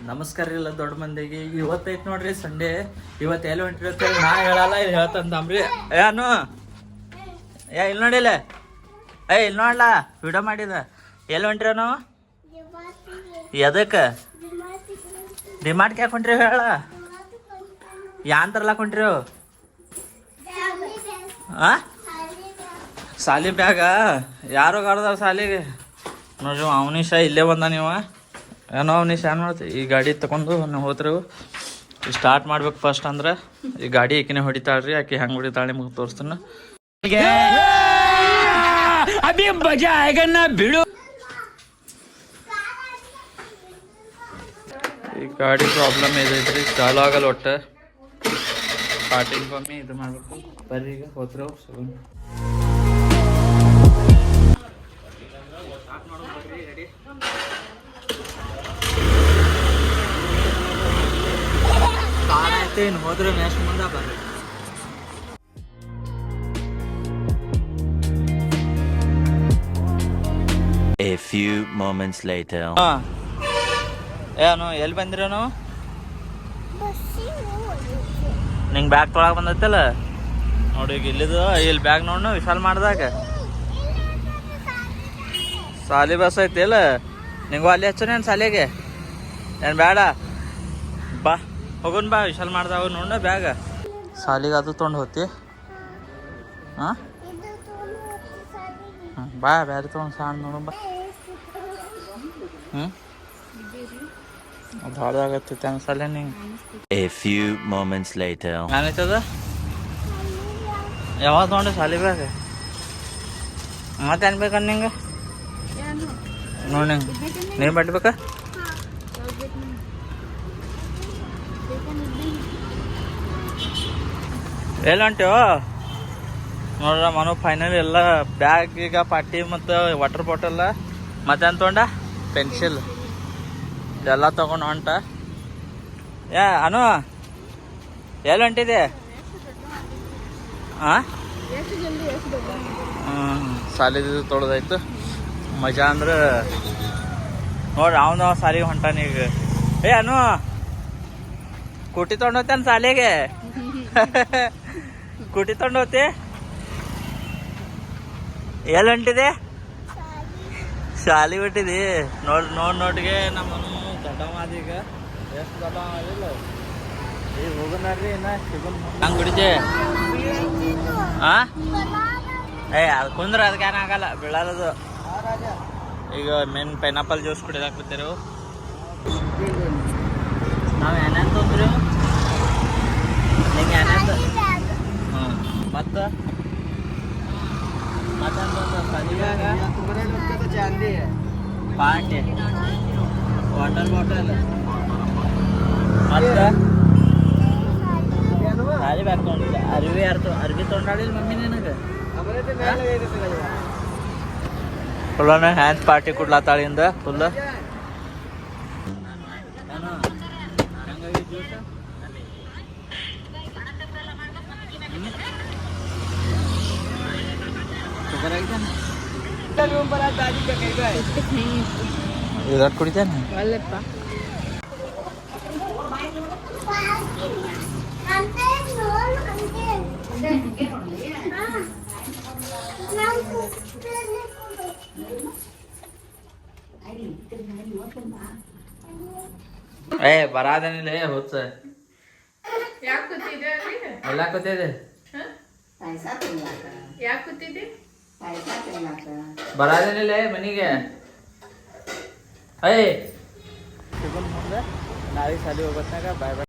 ನಮಸ್ಕಾರ ಇಲ್ಲ ದೊಡ್ಡ ಮಂದಿಗೆ. ಇವತ್ತೈತ್ ನೋಡ್ರಿ ಸಂಡೇ. ಇವತ್ತು ಎಲ್ಲಿ ಹೊಂಟಿರತ್ತೆ ನಾ ಹೇಳಲ್ಲ, ಇಲ್ಲಿ ಹೇಳ್ತಂದ್ರಿ. ಏನು ಇಲ್ಲಿ ನೋಡಿಲ್ಲ, ಇಲ್ಲಿ ನೋಡ್ಲ ವಿಡಿಯೋ ಮಾಡಿದ. ಎಲ್ಲಿ ಹೊಂಟ್ರಿ ನಾವು? ಎದಕ್ಕೆ ಡಿಮಾರ್ಟ್ಗೆ ಯಾಕೆ ಹೊಂಟ್ರಿ ಹೇಳ? ಯಾಂತರ್ಲಾಕ್ ಹೊಂಟ್ರಿ? ಸಾಲಿ ಬ್ಯಾಗ ಯಾರು ಗಾಡ್ದಾರ ಸಾಲಿಗೆ ನೋಡ್ರಿ. ಅವನೀಶ ಇಲ್ಲೇ ಬಂದ. ನೀವು ಏನೋ ಅವನೀಶ ಏನು ಮಾಡ್ತೀವಿ? ಈ ಗಾಡಿ ತಗೊಂಡು ನೀವು ಹೋದ್ರು ಸ್ಟಾರ್ಟ್ ಮಾಡ್ಬೇಕು ಫಸ್ಟ್. ಅಂದ್ರೆ ಈ ಗಾಡಿ ಈಕಿನೇ ಹೊಡಿತಾಳ್ರಿ. ಆಕೆ ಹೆಂಗೆ ಹೊಡಿತಾಳೆ ನಿಮ್ಗೆ ತೋರಿಸ್ತಾನ. ಬಿಡು. ಈ ಗಾಡಿ ಪ್ರಾಬ್ಲಮ್ ಇದೈತ್ರಿ, ಚಾಲು ಆಗಲ್ಲ ಒಟ್ಟು. ಸ್ಟಾರ್ಟಿಂಗ್ ಕಮ್ಮಿ ಇದು ಮಾಡ್ಬೇಕು. ಬರ್ರಿ ಈಗ ಹೋದ್ರು ಏನು ಹೋದ್ರೆ ನೆಕ್ಸ್ಟ್ ಮುಂದೆ ಬರ್ರಿ. A few moments later. ಏನು ಎಲ್ಲಿ ಬಂದಿರೋ? ನಿಂಗೆ ಬ್ಯಾಗ್ ತೊಳಗೆ ಬಂದೈತಲ್ಲ ನೋಡಿ. ಈಗ ಇಲ್ಲಿದು ಇಲ್ಲಿ ಬ್ಯಾಗ್ ನೋಡು ವಿಶಾಲ್ ಮಾಡ್ದಾಗ ಸಾಲಿ ಬಸ್ ಐತಿ ಇಲ್ಲ. ನಿಂಗೂ ಅಲ್ಲಿ ಹಚ್ಚನೇನು ಸಾಲಿಗೆ? ಏನು ಬೇಡ ಬಾ ಹೋಗೋಣ ಬಾ. ವಿಶಾಲ್ ಮಾಡ್ದಾಗ ನೋಡ ಬ್ಯಾಗ ಸಾಲಿಗೆ ಅದು ತೊಗೊಂಡು ಹೋತಿ. ಹಾಂ ಬಾ ಬ್ಯಾರೆ ತೊಗೊಂಡು ಸಣ್ಣ ನೋಡು ಬಾ. ಭಾಳ ಆಗತ್ತೈತೆ ಅನ್ಸಲ್ಲ ನಿಂಗೆ. A few moments later. ಏನೈತದ? ಯಾವಾಗ ತೊಗೊಂಡೆ ಸಾಲಿ ಬ್ಯಾಗ? ಮತ್ತೆ ಏನು ಬೇಕಂತ ನಿಂಗೆ? ನೋಡಿ ನಿಂಗೆ ನೀರು ಬಡ್ಬೇಕಾ? ಎಲ್ಲಿ ಹೊಂಟೇವ ನೋಡ್ರ ಮನು? ಫೈನಲ್ ಎಲ್ಲ ಬ್ಯಾಗ್ ಈಗ ಪಾಟಿ ಮತ್ತು ವಾಟರ್ ಬಾಟಲ್ ಮತ್ತೇನು ತೊಗೊಂಡ? ಪೆನ್ಸಿಲ್ ಎಲ್ಲ ತೊಗೊಂಡು ಹೊಂಟ. ಅನು ಎಲ್ಲಿ ಹೊಂಟಿದೆ? ಹಾಂ ಸಾಲಿದು ತೊಳೆದಾಯ್ತು. ಮಜಾ ಅಂದ್ರೆ ನೋಡ್ರಿ ಅವನು ಸಾಲಿಗೆ ಹೊಂಟಾನ ಈಗ. ಅನು ಕೂಟಿ ತೊಗೊಂಡು ಹೋಗ್ತಾನೆ ಸಾಲಿಗೆ. ಕೂಟಿ ತೊಗೊಂಡು ಹೋಗ್ತಿ? ಎಲ್ಲಿ ಹೊಂಟಿದೆ? ಶಾಲಿ ಬಿಟ್ಟಿದಿ ನೋಡಿಗೆ ನಮ್ಮ ದೊಡ್ಡವ ಈಗ. ಎಷ್ಟು ದೊಡ್ಡವ ಆಗಿಲ್ಲ ಈಗ ಹೋಗೋಣ್ರಿ. ಇನ್ನ ಸಿಗೋನ್ ಹಂಗೆ ಬಿಡಿದೆ. ಅದು ಕುಂದ್ರೆ ಅದಕ್ಕೆ ಏನಾಗಲ್ಲ, ಬೀಳೋದು. ಈಗ ಮೇನ್ ಪೈನಾಪಲ್ ಜ್ಯೂಸ್ ಕುಡಿದಾಕ್ ಬಿಡ್ತೀರಿ. ನಾವು ಏನೇನು ತೊಂದ್ರಿ ನಿಂಗೆ? ಏನೇನು? ಮತ್ತು ಪಾಟಿ ವಾಟರ್ ಬಾಟಲ್ ಮತ್ತು ಸಾರಿ ಬ್ಯಾಗ್ ತೊಗೊಂಡಿಲ್ಲ. ಅರ್ವಿ ತೊಗೊಂಡಾಳಿಲ್ಲ ಮಮ್ಮಿ ನಿನಗೆ? ಫುಲ್ಲನ ಹ್ಯಾಂಡ್ ಪಾರ್ಟಿ ಕೊಡ್ಲಾತಾಳಿಂದ ಫುಲ್. ಇದಕ್ಕೆ ಕುಡಿತೇನೆ ಬರಾದೇನಿಲ್ಲ. ಹೊಸ ಎಲ್ಲ ಕೂತಿದೆ ಬರಾದೇನಿಲ್ಲ ಮನಿಗೆ. ಮುಂದೆ ನಾಳೆ ಸಾಲಿ ಹೋಗೋತ್ನಾಗ ಬಾಯ್ ಬಾಯ್.